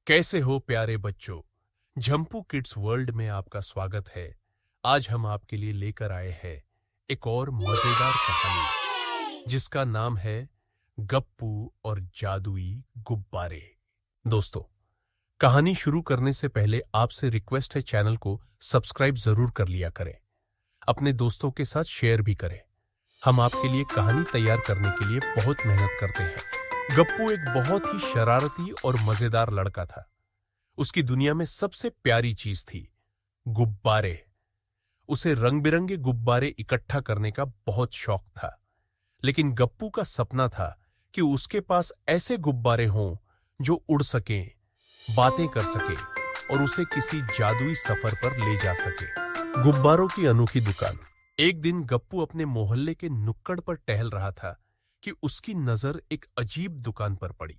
कैसे हो प्यारे बच्चों। झम्पू किड्स वर्ल्ड में आपका स्वागत है। आज हम आपके लिए लेकर आए हैं एक और मजेदार कहानी जिसका नाम है गप्पू और जादुई गुब्बारे। दोस्तों, कहानी शुरू करने से पहले आपसे रिक्वेस्ट है, चैनल को सब्सक्राइब जरूर कर लिया करें, अपने दोस्तों के साथ शेयर भी करें। हम आपके लिए कहानी तैयार करने के लिए बहुत मेहनत करते हैं। गप्पू एक बहुत ही शरारती और मजेदार लड़का था। उसकी दुनिया में सबसे प्यारी चीज थी गुब्बारे। उसे रंग बिरंगे गुब्बारे इकट्ठा करने का बहुत शौक था। लेकिन गप्पू का सपना था कि उसके पास ऐसे गुब्बारे हों जो उड़ सकें, बातें कर सके और उसे किसी जादुई सफर पर ले जा सके। गुब्बारों की अनोखी दुकान। एक दिन गप्पू अपने मोहल्ले के नुक्कड़ पर टहल रहा था कि उसकी नजर एक अजीब दुकान पर पड़ी।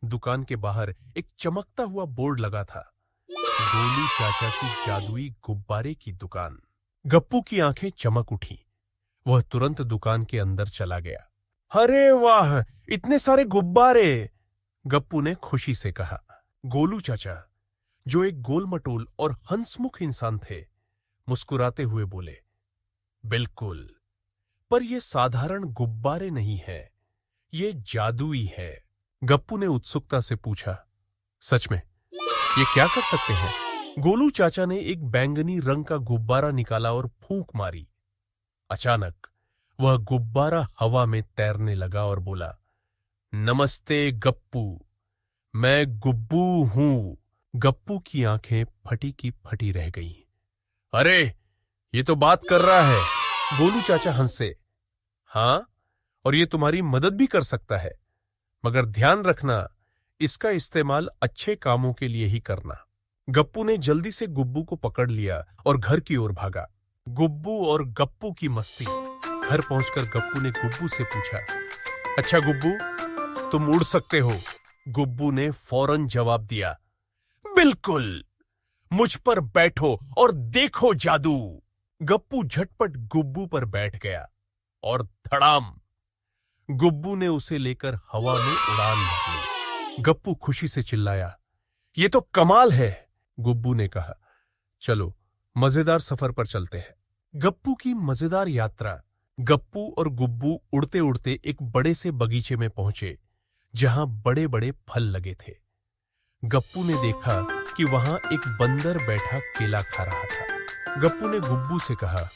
दुकान के बाहर एक चमकता हुआ बोर्ड लगा था, गोलू चाचा की जादुई गुब्बारे की दुकान। गप्पू की आंखें चमक उठी। वह तुरंत दुकान के अंदर चला गया। अरे वाह, इतने सारे गुब्बारे! गप्पू ने खुशी से कहा। गोलू चाचा, जो एक गोलमटोल और हंसमुख इंसान थे, मुस्कुराते हुए बोले, बिल्कुल, पर ये साधारण गुब्बारे नहीं है, ये जादुई है। गप्पू ने उत्सुकता से पूछा, सच में? ये क्या कर सकते हैं? गोलू चाचा ने एक बैंगनी रंग का गुब्बारा निकाला और फूंक मारी। अचानक वह गुब्बारा हवा में तैरने लगा और बोला, नमस्ते गप्पू, मैं गुब्बू हूं। गप्पू की आंखें फटी की फटी रह गईं। अरे, ये तो बात कर रहा है। गोलू चाचा हंसे। हाँ, और ये तुम्हारी मदद भी कर सकता है, मगर ध्यान रखना, इसका इस्तेमाल अच्छे कामों के लिए ही करना। गप्पू ने जल्दी से गुब्बू को पकड़ लिया और घर की ओर भागा। गुब्बू और गप्पू की मस्ती। घर पहुंचकर गप्पू ने गुब्बू से पूछा, अच्छा गुब्बू, तुम उड़ सकते हो? गुब्बू ने फौरन जवाब दिया, बिल्कुल, मुझ पर बैठो और देखो जादू। गप्पू झटपट गुब्बू पर बैठ गया और धड़ाम, गुब्बू ने उसे लेकर हवा में उड़ान भर ली। गप्पू खुशी से चिल्लाया, ये तो कमाल है। गुब्बू ने कहा, चलो मजेदार सफर पर चलते हैं। गप्पू की मजेदार यात्रा। गप्पू और गुब्बू उड़ते उड़ते एक बड़े से बगीचे में पहुंचे जहां बड़े बड़े फल लगे थे। गप्पू ने देखा कि वहां एक बंदर बैठा केला खा रहा था। गप्पू ने गुब्बू से कहा,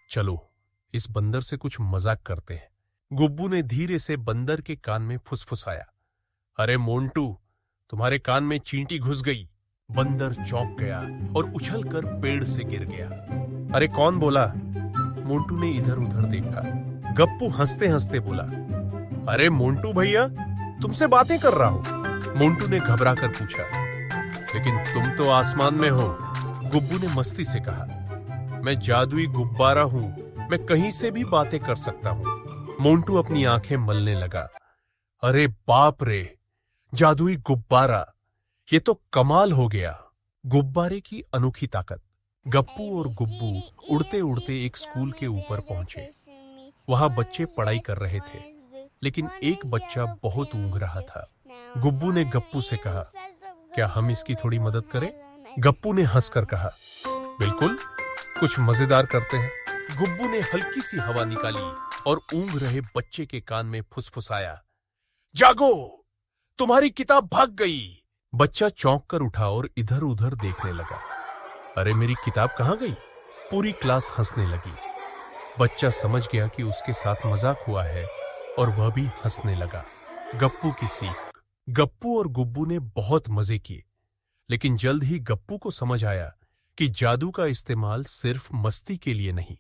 चलो इस बंदर से कुछ मजाक करते हैं। गुब्बू ने धीरे से बंदर के कान में फुसफुसाया, अरे मोंटू, तुम्हारे कान में चींटी घुस गई। बंदर चौंक गया और उछलकर पेड़ से गिर गया। अरे कौन बोला? मोंटू ने इधर उधर देखा। गप्पू हंसते हंसते बोला, अरे मोंटू भैया, तुमसे बातें कर रहा हूं। मोंटू ने घबरा कर पूछा, लेकिन तुम तो आसमान में हो। गुब्बू ने मस्ती से कहा, मैं जादुई गुब्बारा हूं, मैं कहीं से भी बातें कर सकता हूं। मोंटू अपनी आंखें मलने लगा। अरे बाप रे, जादुई गुब्बारा, ये तो कमाल हो गया। गुब्बारे की अनोखी ताकत। गप्पू और गुब्बू उड़ते उड़ते एक स्कूल के ऊपर पहुंचे। वहां बच्चे पढ़ाई कर रहे थे, लेकिन एक बच्चा बहुत ऊँघ रहा था। गुब्बू ने गप्पू से कहा, क्या हम इसकी थोड़ी मदद करें? गप्पू ने हंसकर कहा, बिल्कुल, कुछ मजेदार करते हैं। गुब्बू ने हल्की सी हवा निकाली और ऊँघ रहे बच्चे के कान में फुसफुसाया, जागो, तुम्हारी किताब भाग गई। बच्चा चौंक कर उठा और इधर उधर देखने लगा। अरे मेरी किताब कहाँ गई? पूरी क्लास हंसने लगी। बच्चा समझ गया कि उसके साथ मजाक हुआ है और वह भी हंसने लगा। गप्पू की सीख। गप्पू और गुब्बू ने बहुत मजे किए, लेकिन जल्द ही गप्पू को समझ आया कि जादू का इस्तेमाल सिर्फ मस्ती के लिए नहीं,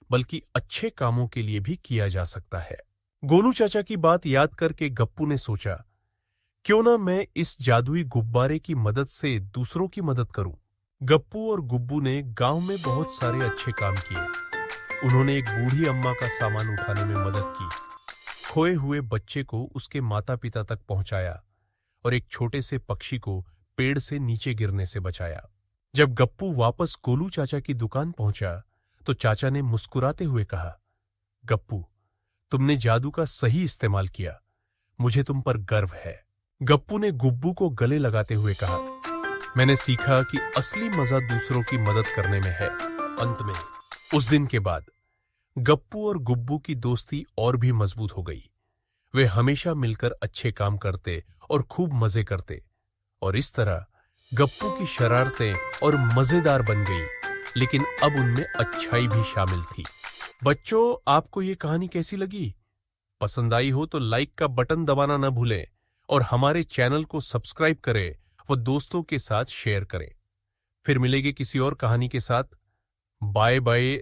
बल्कि अच्छे कामों के लिए भी किया जा सकता है। गोलू चाचा की बात याद करके गप्पू ने सोचा, क्यों ना मैं इस जादुई गुब्बारे की मदद से दूसरों की मदद करूं। गप्पू और गुब्बू ने गांव में बहुत सारे अच्छे काम किए। उन्होंने एक बूढ़ी अम्मा का सामान उठाने में मदद की, खोए हुए बच्चे को उसके माता पिता तक पहुंचाया और एक छोटे से पक्षी को पेड़ से नीचे गिरने से बचाया। जब गप्पू वापस गोलू चाचा की दुकान पहुंचा तो चाचा ने मुस्कुराते हुए कहा, गप्पू, तुमने जादू का सही इस्तेमाल किया, मुझे तुम पर गर्व है। गप्पू ने गुब्बू को गले लगाते हुए कहा, मैंने सीखा कि असली मजा दूसरों की मदद करने में है। अंत में उस दिन के बाद गप्पू और गुब्बू की दोस्ती और भी मजबूत हो गई। वे हमेशा मिलकर अच्छे काम करते और खूब मजे करते, और इस तरह गप्पू की शरारतें और मजेदार बन गई, लेकिन अब उनमें अच्छाई भी शामिल थी। बच्चों, आपको ये कहानी कैसी लगी? पसंद आई हो तो लाइक का बटन दबाना न भूलें और हमारे चैनल को सब्सक्राइब करें व दोस्तों के साथ शेयर करें। फिर मिलेंगे किसी और कहानी के साथ। Bye bye.